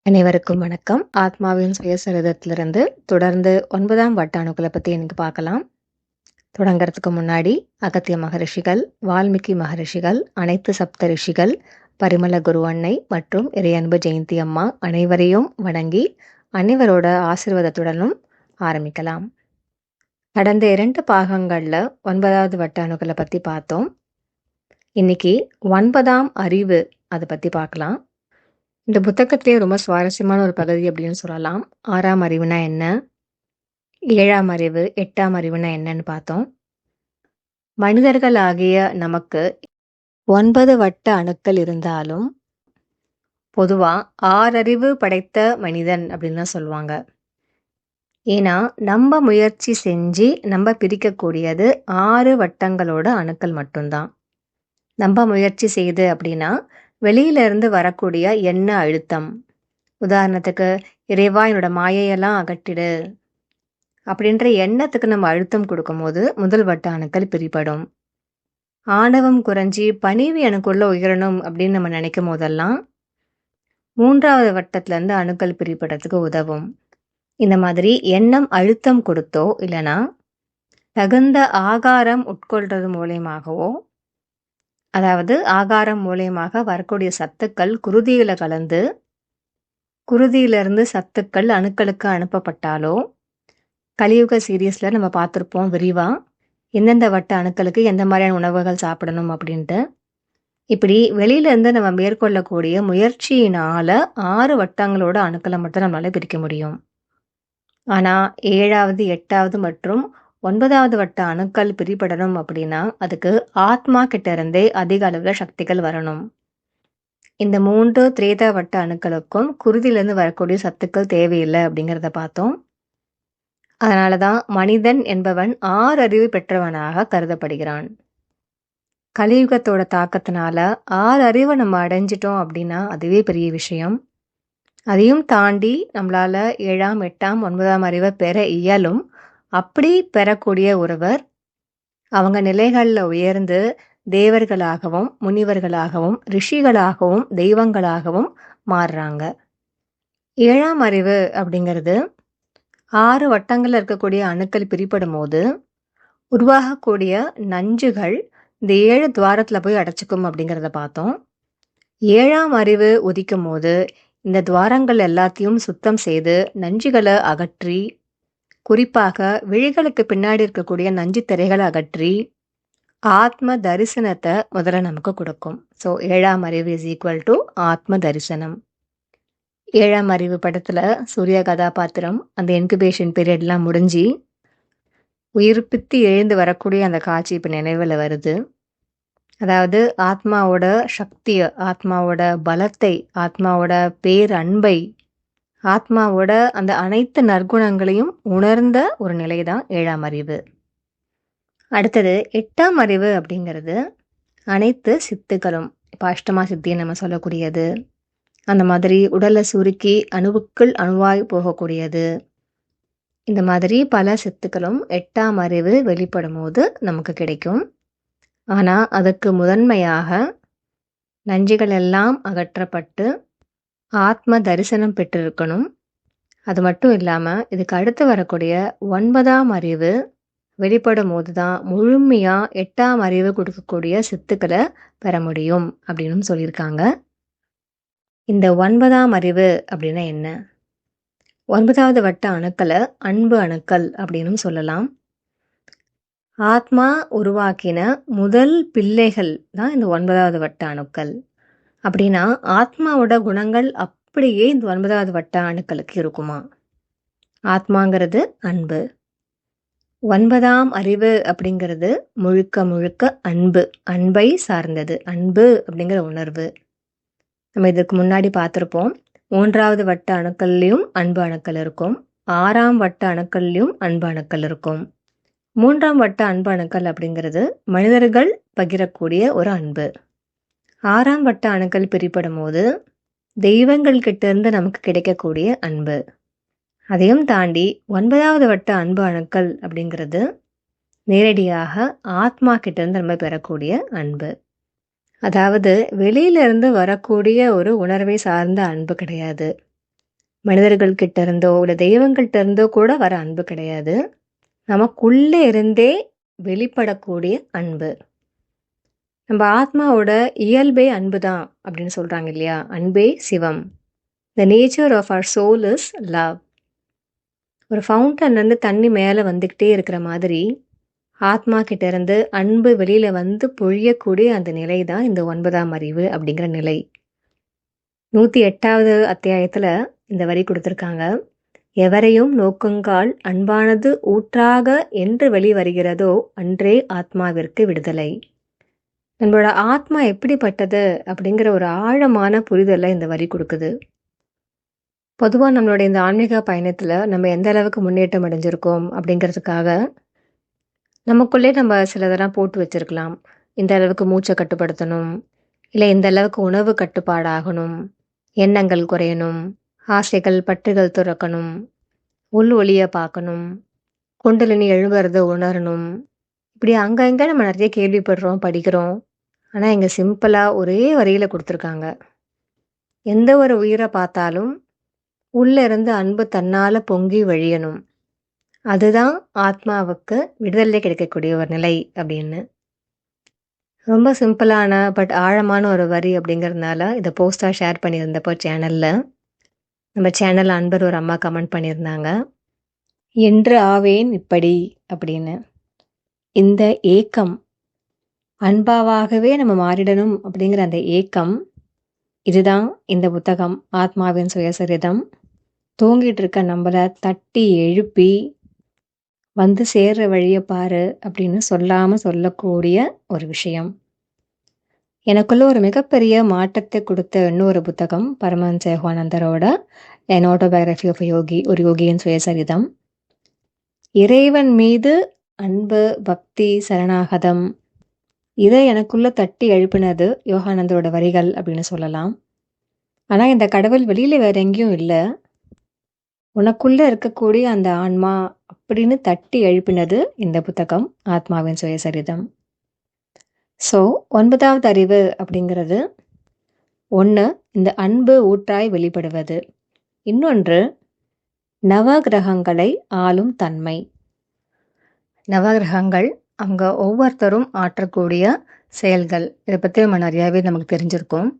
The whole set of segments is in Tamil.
அனைவருக்கும் வணக்கம். ஆத்மாவின் சுயசரிதத்திலிருந்து தொடர்ந்து 9ஆம் வட்ட அணுக்களை பற்றி இன்னைக்கு பார்க்கலாம். தொடங்கிறதுக்கு முன்னாடி அகத்திய மகரிஷிகள், வால்மீகி மகரிஷிகள், அனைத்து சப்த ரிஷிகள், பரிமள குரு அன்னை மற்றும் இறையன்பு ஜெயந்தி அம்மா அனைவரையும் வணங்கி அனைவரோட ஆசீர்வாதத்துடனும் ஆரம்பிக்கலாம். கடந்த 2 பாகங்களில் 9வது வட்ட அணுக்களை பற்றி பார்த்தோம். இன்னைக்கு 9ஆம் அறிவு அதை பற்றி பார்க்கலாம். இந்த புத்தகத்திலே ரொம்ப சுவாரஸ்யமான ஒரு பகுதி அப்படின்னு சொல்லலாம். 6ஆம் அறிவுனா என்ன, 7ஆம் அறிவு, 8ஆம் அறிவுனா என்னன்னு பார்த்தோம். மனிதர்கள் ஆகிய நமக்கு 9 வட்ட அணுக்கள் இருந்தாலும் பொதுவா 6 அறிவு படைத்த மனிதன் அப்படின்னு தான் சொல்லுவாங்க. ஏன்னா நம்ம முயற்சி செஞ்சு நம்ம பிரிக்கக்கூடியது 6 வட்டங்களோட அணுக்கள் மட்டும்தான். நம்ம முயற்சி செய்து அப்படின்னா வெளியில இருந்து வரக்கூடிய எண்ண அழுத்தம், உதாரணத்துக்கு இறைவா என்னோட மாயையெல்லாம் அகற்றிடு அப்படின்ற எண்ணத்துக்கு நம்ம அழுத்தம் கொடுக்கும்போது முதல் வட்ட அணுக்கள் பிரிபடும். ஆணவம் குறைஞ்சி பணிவு எனக்குள்ள உயரணும் அப்படின்னு நம்ம நினைக்கும் போதெல்லாம் 3வது வட்டத்துல இருந்து அணுக்கள் பிரிபடுறதுக்கு உதவும். இந்த மாதிரி எண்ணம் அழுத்தம் கொடுத்தோ இல்லைன்னா தகுந்த ஆகாரம் உட்கொள்றது மூலியமாகவோ, அதாவது ஆகாரம் மூலியமாக வரக்கூடிய சத்துக்கள் குருதியில கலந்து குருதியிலிருந்து சத்துக்கள் அணுக்களுக்கு அனுப்பப்பட்டாலோ, கலியுக சீரியஸ்ல நம்ம பார்த்துருப்போம் விரிவா எந்தெந்த வட்ட அணுக்களுக்கு எந்த மாதிரியான உணவுகள் சாப்பிடணும் அப்படின்ட்டு. இப்படி வெளியில இருந்து நம்ம மேற்கொள்ளக்கூடிய முயற்சியினால 6 வட்டங்களோட அணுக்களை மட்டும் நம்மளால பிரிக்க முடியும். ஆனா 7வது, 8வது மற்றும் 9வது வட்ட அணுக்கள் பிரிபடணும் அப்படின்னா அதுக்கு ஆத்மா கிட்ட இருந்தே அதிக அளவுல சக்திகள் வரணும். இந்த 3 திரேதா வட்ட அணுக்களுக்கும் குருதியிலிருந்து வரக்கூடிய சத்துக்கள் தேவையில்லை அப்படிங்கிறத பார்த்தோம். அதனாலதான் மனிதன் என்பவன் 6 அறிவு பெற்றவனாக கருதப்படுகிறான். கலியுகத்தோட தாக்கத்தினால 6 அறிவை நம்ம அடைஞ்சிட்டோம் அப்படின்னா அதுவே பெரிய விஷயம். அதையும் தாண்டி நம்மளால 7ஆம், 8ஆம், 9ஆம் அறிவை பெற இயலும். அப்படி பெறக்கூடிய ஒருவர் அவங்க நிலைகளில் உயர்ந்து தேவர்களாகவும் முனிவர்களாகவும் ரிஷிகளாகவும் தெய்வங்களாகவும் மாறுறாங்க. 7ஆம் அறிவு அப்படிங்கிறது 6 வட்டங்கள்ல இருக்கக்கூடிய அணுக்கள் பிரிப்படும் போது உருவாகக்கூடிய நஞ்சுகள் இந்த 7 துவாரத்துல போய் அடைச்சிக்கும் அப்படிங்கிறத பார்த்தோம். 7ஆம் அறிவு உதிக்கும் போது இந்த துவாரங்கள் எல்லாத்தையும் சுத்தம் செய்து நஞ்சுகளை அகற்றி, குறிப்பாக விழிகளுக்கு பின்னாடி இருக்கக்கூடிய நஞ்சு திரைகளை அகற்றி ஆத்ம தரிசனத்தை முதல்ல நமக்கு கொடுக்கும். ஸோ 7ஆம் அறிவு இஸ் ஈக்குவல் டு ஆத்ம தரிசனம். 7ஆம் அறிவு படத்துல சூர்யா கதாபாத்திரம் அந்த இன்குபேஷன் பீரியட்லாம் முடிஞ்சு உயிர்ப்பித்து எழுந்து வரக்கூடிய அந்த காட்சி இப்போ நினைவில் வருது. அதாவது ஆத்மாவோட சக்தியை, ஆத்மாவோட பலத்தை, ஆத்மாவோட பேரன்பை, ஆத்மாவோட அந்த அனைத்து நற்குணங்களையும் உணர்ந்த ஒரு நிலை தான் 7ஆம் அறிவு. அடுத்தது 8ஆம் அறிவு அப்படிங்கிறது அனைத்து சித்துக்களும், இப்போ அஷ்டமா சித்தியை நம்ம சொல்லக்கூடியது, அந்த மாதிரி உடலை சுருக்கி அணுவுக்குள் அணுவாய் போகக்கூடியது, இந்த மாதிரி பல சித்துக்களும் 8ஆம் அறிவு வெளிப்படும் போது நமக்கு கிடைக்கும். ஆனால் அதுக்கு முதன்மையாக நஞ்சுகள் எல்லாம் அகற்றப்பட்டு ஆத்ம தரிசனம் பெற்றிருக்கணும். அது மட்டும் இல்லாமல் இதுக்கு அடுத்து வரக்கூடிய 9ஆம் அறிவு வெளிப்படும் போது தான் முழுமையாக 8ஆம் அறிவு கொடுக்கக்கூடிய சித்துக்களை பெற முடியும் அப்படின்னு சொல்லியிருக்காங்க. இந்த 9ஆம் அறிவு அப்படின்னா என்ன? 9வது வட்ட அணுக்களை அன்பு அணுக்கள் அப்படின்னு சொல்லலாம். ஆத்மா உருவாக்கின முதல் பிள்ளைகள் தான் இந்த 9வது வட்ட அணுக்கள். அப்படின்னா ஆத்மாவோட குணங்கள் அப்படியே இந்த 9வது வட்ட அணுக்களுக்கு இருக்குமா? ஆத்மாங்கிறது அன்பு, 9ஆம் அறிவு அப்படிங்கிறது முழுக்க முழுக்க அன்பு, அன்பை சார்ந்தது, அன்பு அப்படிங்கிற உணர்வு. நம்ம இதுக்கு முன்னாடி பார்த்துருப்போம். 3வது வட்ட அணுக்கள்லையும் அன்பு அணுக்கள் இருக்கும், 6ஆம் வட்ட அணுக்கள்லையும் அன்பு அணுக்கள் இருக்கும். 3ஆம் வட்ட அன்பு அணுக்கள் அப்படிங்கிறது மனிதர்கள் பகிரக்கூடிய ஒரு அன்பு. 6ஆம் வட்ட அணுக்கள் பிரிப்படும் போது தெய்வங்கள் கிட்ட இருந்து நமக்கு கிடைக்கக்கூடிய அன்பு. அதையும் தாண்டி 9வது வட்ட அன்பு அணுக்கள் அப்படிங்கிறது நேரடியாக ஆத்மா கிட்ட இருந்து நம்ம பெறக்கூடிய அன்பு. அதாவது வெளியிலிருந்து வரக்கூடிய ஒரு உணர்வை சார்ந்த அன்பு கிடையாது. மனிதர்கள் கிட்ட இருந்தோ இல்லை தெய்வங்கள்ட்ட இருந்தோ கூட வர அன்பு கிடையாது. நமக்குள்ளே இருந்தே வெளிப்படக்கூடிய அன்பு. நம்ம ஆத்மாவோட இயல்பே அன்பு தான் அப்படின்னு சொல்கிறாங்க இல்லையா? Anbe Sivam. The nature of our soul is love. ஒரு ஃபவுண்டன்லேருந்து தண்ணி மேலே வந்துக்கிட்டே இருக்கிற மாதிரி ஆத்மா கிட்ட இருந்து அன்பு வெளியில் வந்து பொழியக்கூடிய அந்த நிலை தான் இந்த 9ஆம் அறிவு அப்படிங்கிற நிலை. 108வது அத்தியாயத்தில் இந்த வரி கொடுத்துருக்காங்க. எவரையும் நோக்குங்கால் அன்பானது ஊற்றாக என்று வெளிவருகிறதோ அன்றே ஆத்மாவிற்கு விடுதலை. நம்மளோட ஆத்மா எப்படிப்பட்டது அப்படிங்கிற ஒரு ஆழமான புரிதலை இந்த வரி கொடுக்குது. பொதுவாக நம்மளோட இந்த ஆன்மீக பயணத்தில் நம்ம எந்த அளவுக்கு முன்னேற்றம் அடைஞ்சிருக்கோம் அப்படிங்கிறதுக்காக நமக்குள்ளே நம்ம சிலதெல்லாம் போட்டு வச்சிருக்கலாம். இந்த அளவுக்கு மூச்சை கட்டுப்படுத்தணும், இல்லை இந்த அளவுக்கு உணவு கட்டுப்பாடாகணும், எண்ணங்கள் குறையணும், ஆசைகள் பற்றுகள் துறக்கணும், உள் ஒளியை பார்க்கணும், குண்டலினி எழுகிறத உணரணும். இப்படி அங்கங்கே நம்ம நிறைய கேள்விப்படுறோம், படிக்கிறோம். ஆனால் இங்கே சிம்பிளாக ஒரே வரியில் கொடுத்துருக்காங்க. எந்த ஒரு உயிரை பார்த்தாலும் உள்ளே இருந்து அன்பு தன்னால் பொங்கி வழியணும். அதுதான் ஆத்மாவுக்கு விடுதலை கிடைக்கக்கூடிய ஒரு நிலை அப்படின்னு. ரொம்ப சிம்பிளான பட் ஆழமான ஒரு வரி அப்படிங்கிறதுனால இதை போஸ்டாக ஷேர் பண்ணியிருந்தப்போ சேனலில், நம்ம சேனலில் அன்பர் ஒரு அம்மா கமெண்ட் பண்ணியிருந்தாங்க, என்று ஆவேன் இப்படி அப்படின்னு. இந்த ஏக்கம், அன்பாவாகவே நம்ம மாறிடணும் அப்படிங்கிற அந்த ஏக்கம், இதுதான் இந்த புத்தகம் ஆத்மாவின் சுயசரிதம். தூங்கிட்டு இருக்க நம்மளை தட்டி எழுப்பி வந்து சேர்ற வழியை பாரு அப்படின்னு சொல்லாமல் சொல்லக்கூடிய ஒரு விஷயம். எனக்குள்ள ஒரு மிகப்பெரிய மாற்றத்தை கொடுத்த இன்னொரு புத்தகம் பரமஹன்ச யோகானந்தரோட என் ஆட்டோபயோகிராஃபி ஆஃப் யோகி, ஒரு யோகியின் சுயசரிதம். இறைவன் மீது அன்பு, பக்தி, சரணாகதம், இதை எனக்குள்ள தட்டி எழுப்பினது யோகானந்தரோட வரிகள் அப்படின்னு சொல்லலாம். ஆனால் இந்த கடவுள் வெளியில் வேற எங்கேயும் இல்லை, உனக்குள்ளே இருக்கக்கூடிய அந்த ஆன்மா அப்படின்னு தட்டி எழுப்பினது இந்த புத்தகம் ஆத்மாவின் சுயசரிதம். ஸோ 9வது அறிவு அப்படிங்கிறது ஒன்று, இந்த அன்பு ஊற்றாய் வெளிப்படுவது. இன்னொன்று, நவகிரகங்களை ஆளும் தன்மை. நவகிரகங்கள் அவங்க ஒவ்வொருத்தரும் ஆற்றக்கூடிய செயல்கள், இதை பற்றி நம்ம நிறையாவே நமக்கு தெரிஞ்சிருக்கோம்.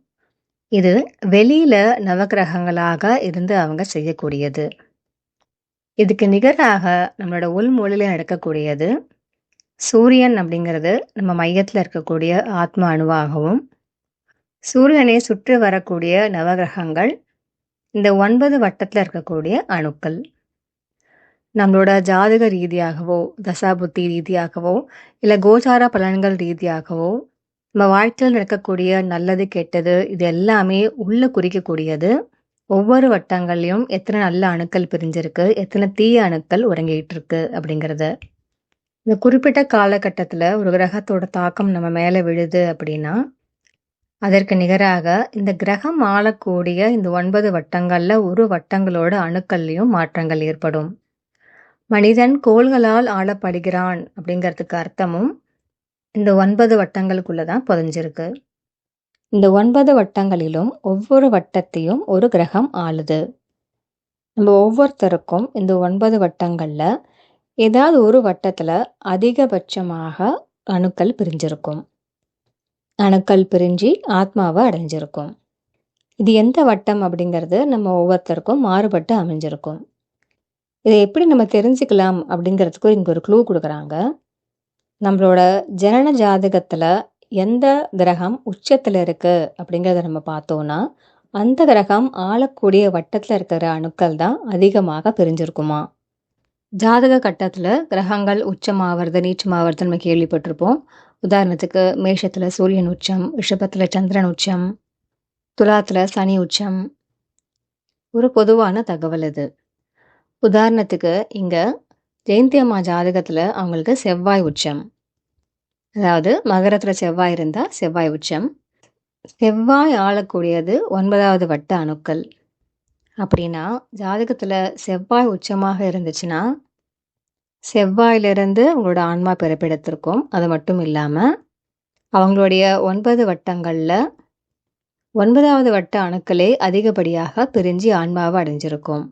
இது வெளியில் நவகிரகங்களாக இருந்து அவங்க செய்யக்கூடியது. இதுக்கு நிகராக நம்மளோட உள்மொழியில் நடக்கக்கூடியது சூரியன் அப்படிங்கிறது நம்ம மையத்தில் இருக்கக்கூடிய ஆத்ம அணுவாகவும், சூரியனை சுற்றி வரக்கூடிய நவகிரகங்கள் இந்த 9 வட்டத்தில் இருக்கக்கூடிய அணுக்கள். நம்மளோட ஜாதக ரீதியாகவோ, தசாபுத்தி ரீதியாகவோ, இல்லை கோச்சார பலன்கள் ரீதியாகவோ, நம்ம வாழ்க்கையில் நடக்கக்கூடிய நல்லது கெட்டது இது எல்லாமே உள்ள குறிக்கக்கூடியது. ஒவ்வொரு வட்டங்கள்லையும் எத்தனை நல்ல அணுக்கள் பிரிஞ்சிருக்கு, எத்தனை தீய அணுக்கள் உறங்கிட்டு இருக்கு அப்படிங்கிறத. இந்த குறிப்பிட்ட காலகட்டத்தில் ஒரு கிரகத்தோட தாக்கம் நம்ம மேலே விழுது அப்படின்னா அதற்கு நிகராக இந்த கிரகம் ஆளக்கூடிய இந்த 9 வட்டங்களில் ஒரு வட்டங்களோட அணுக்கள்லையும் மாற்றங்கள் ஏற்படும். மனிதன் கோள்களால் ஆளப்படுகிறான் அப்படிங்கிறதுக்கு அர்த்தமும் இந்த 9 வட்டங்களுக்குள்ள தான் புதைஞ்சிருக்கு. இந்த 9 வட்டங்களிலும் ஒவ்வொரு வட்டத்தையும் ஒரு கிரகம் ஆளுது. நம்ம ஒவ்வொருத்தருக்கும் இந்த 9 வட்டங்களில் ஏதாவது ஒரு வட்டத்தில் அதிகபட்சமாக அணுக்கள் பிரிஞ்சிருக்கும். அணுக்கள் பிரிஞ்சு ஆத்மாவை அடைஞ்சிருக்கும். இது எந்த வட்டம் அப்படிங்கிறது நம்ம ஒவ்வொருத்தருக்கும் மாறுபட்டு அமைஞ்சிருக்கும். இதை எப்படி நம்ம தெரிஞ்சுக்கலாம் அப்படிங்கிறதுக்கு இங்கே ஒரு க்ளூ கொடுக்குறாங்க. நம்மளோட ஜனன ஜாதகத்தில் எந்த கிரகம் உச்சத்தில் இருக்குது அப்படிங்கிறத நம்ம பார்த்தோன்னா அந்த கிரகம் ஆளக்கூடிய வட்டத்தில் இருக்கிற அணுக்கள் தான் அதிகமாக பிரிஞ்சிருக்குமா. ஜாதக கட்டத்தில் கிரகங்கள் உச்சமாகிறது, நீச்சமாகிறது நம்ம கேள்விப்பட்டிருப்போம். உதாரணத்துக்கு மேஷத்தில் சூரியன் உச்சம், ரிஷபத்தில் சந்திரன் உச்சம், துலாத்தில் சனி உச்சம். ஒரு பொதுவான தகவல் இது. உதாரணத்துக்கு இங்கே ஜெயந்தி அம்மா ஜாதகத்தில் அவங்களுக்கு செவ்வாய் உச்சம், அதாவது மகரத்தில் செவ்வாய் இருந்தால் செவ்வாய் உச்சம். செவ்வாய் ஆளக்கூடியது 9வது வட்ட அணுக்கள். அப்படின்னா ஜாதகத்தில் செவ்வாய் உச்சமாக இருந்துச்சுன்னா செவ்வாயிலிருந்து அவங்களோட ஆன்மா பிறப்பெடுத்திருக்கும். அது மட்டும் இல்லாமல் அவங்களுடைய 9 வட்டங்களில் 9வது வட்ட அணுக்களே அதிகப்படியாக பிரிஞ்சு ஆன்மாவை அடைஞ்சிருக்கும்.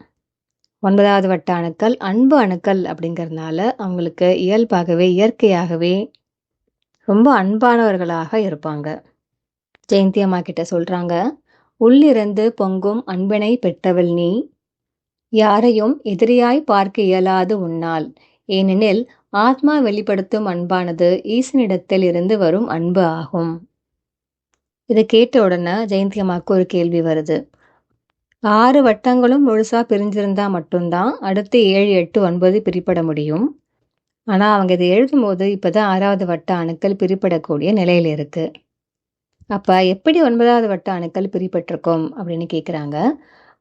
9வது வட்ட அணுக்கள் அன்பு அணுக்கள் அப்படிங்கிறதுனால அவங்களுக்கு இயல்பாகவே இயற்கையாகவே ரொம்ப அன்பானவர்களாக இருப்பாங்க. ஜெயந்தி அம்மா கிட்ட சொல்றாங்க, உள்ளிருந்து பொங்கும் அன்பினை பெற்றவள் நீ, யாரையும் எதிரியாய் பார்க்க இயலாது உன்னால், ஏனெனில் ஆத்மா வெளிப்படுத்தும் அன்பானது ஈசனிடத்தில் இருந்து வரும் அன்பு ஆகும். இதை கேட்ட உடனே ஜெயந்தி அம்மாவுக்கு ஒரு கேள்வி வருது. 6 வட்டங்களும் முழுசா பிரிஞ்சிருந்தா மட்டும்தான் அடுத்து 7, 8, 9 பிரிப்பட முடியும். ஆனா அவங்க இதை எழுதும்போது இப்பதான் 6வது வட்ட அணுக்கள் பிரிப்படக்கூடிய நிலையில இருக்கு. அப்ப எப்படி 9வது வட்ட அணுக்கள் பிரிப்பட்டிருக்கும் அப்படின்னு கேட்குறாங்க.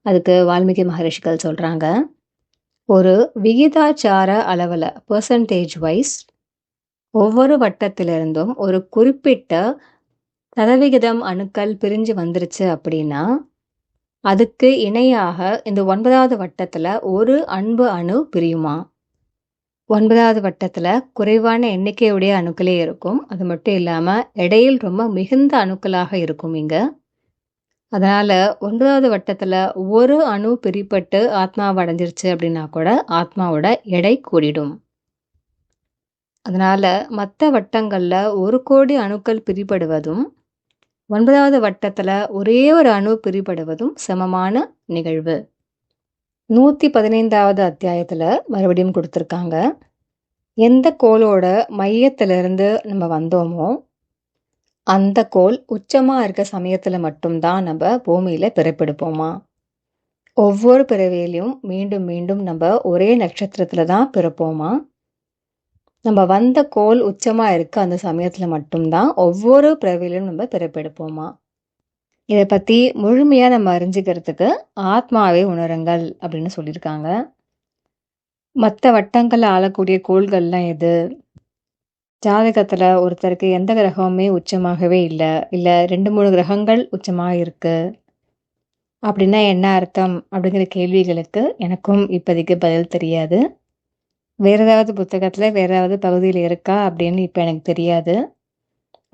அதுக்கு வால்மீகி மகரிஷிகள் சொல்றாங்க, ஒரு விகிதாச்சார அளவில் பெர்சன்டேஜ் வைஸ் ஒவ்வொரு வட்டத்திலிருந்தும் ஒரு குறிப்பிட்ட சதவிகிதம் அணுக்கள் பிரிஞ்சு வந்துருச்சு அப்படின்னா அதுக்கு இணையாக இந்த 9வது வட்டத்துல ஒரு அன்பு அணு பிரியுமா. 9வது வட்டத்துல குறைவான எண்ணிக்கையுடைய அணுக்களே இருக்கும். அது மட்டும் இல்லாம இடையில் ரொம்ப மிகுந்த அணுக்களாக இருக்கும் இங்க. அதனால 9வது வட்டத்துல ஒரு அணு பிரிப்பட்டு ஆத்மாவை அடைஞ்சிருச்சு அப்படின்னா கூட ஆத்மாவோட எடை கூடிடும். அதனால மற்ற வட்டங்கள்ல 1 கோடி அணுக்கள் பிரிபடுவதும் 9வது வட்டத்துல ஒரே ஒரு அணு பிரிபடுவதும் சமமான நிகழ்வு. 115வது அத்தியாயத்துல மறுபடியும் கொடுத்துருக்காங்க, எந்த கோளோட மையத்திலிருந்து நம்ம வந்தோமோ அந்த கோள் உச்சமா இருக்க சமயத்துல மட்டும்தான் நம்ம பூமியில பிறப்பெடுப்போமா. ஒவ்வொரு பிறவியிலையும் மீண்டும் மீண்டும் நம்ம ஒரே நட்சத்திரத்துல தான் பிறப்போமா. நம்ம வந்த கோள் உச்சமா இருக்க அந்த சமயத்துல மட்டும்தான் ஒவ்வொரு பிறவியிலும் நம்ம பிறப்பெடுப்போமா. இதை பத்தி முழுமையா நம்ம அறிஞ்சுக்கிறதுக்கு ஆத்மாவை உணருங்கள் அப்படின்னு சொல்லியிருக்காங்க. மற்ற வட்டங்கள் ஆளக்கூடிய கோள்கள்லாம் எது, ஜாதகத்துல ஒருத்தருக்கு எந்த கிரகமுமே உச்சமாகவே இல்லை, இல்லை 2-3 கிரகங்கள் உச்சமாக இருக்கு அப்படின்னா என்ன அர்த்தம் அப்படிங்கிற கேள்விகளுக்கு எனக்கும் இப்போதைக்கு பதில் தெரியாது. வேற ஏதாவது புத்தகத்துல வேற ஏதாவது பகுதியில் இருக்கா அப்படின்னு இப்போ எனக்கு தெரியாது.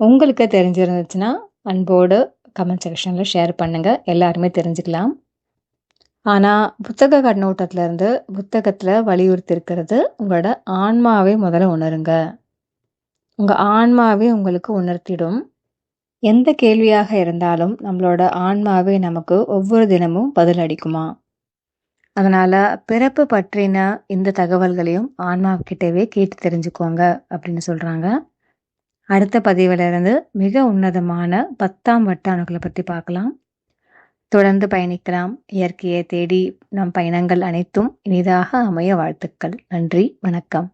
உங்களுக்கு தெரிஞ்சிருந்துச்சுன்னா அன்போடு கமெண்ட் செக்ஷனில் ஷேர் பண்ணுங்க, எல்லாருமே தெரிஞ்சுக்கலாம். ஆனால் புத்தக கண்ணோட்டத்துல இருந்து புத்தகத்தில் வலியுறுத்தி இருக்கிறது உங்களோட ஆன்மாவை முதல்ல உணருங்க. உங்கள் ஆன்மாவே உங்களுக்கு உணர்த்திடும். எந்த கேள்வியாக இருந்தாலும் நம்மளோட ஆன்மாவே நமக்கு ஒவ்வொரு தினமும் பதில் அளிக்குமா. அதனால பிறப்பு பற்றின இந்த தகவல்களையும் ஆன்மாக்கிட்டவே கேட்டு தெரிஞ்சுக்கோங்க அப்படின்னு சொல்றாங்க. அடுத்த பதிவுல இருந்து மிக உன்னதமான 10ஆம் வட்ட அணுக்களை பற்றி பார்க்கலாம். தொடர்ந்து பயணிக்கலாம். இயற்கையை தேடி நம் பயணங்கள் அனைத்தும் இனிதாக அமைய வாழ்த்துக்கள். நன்றி, வணக்கம்.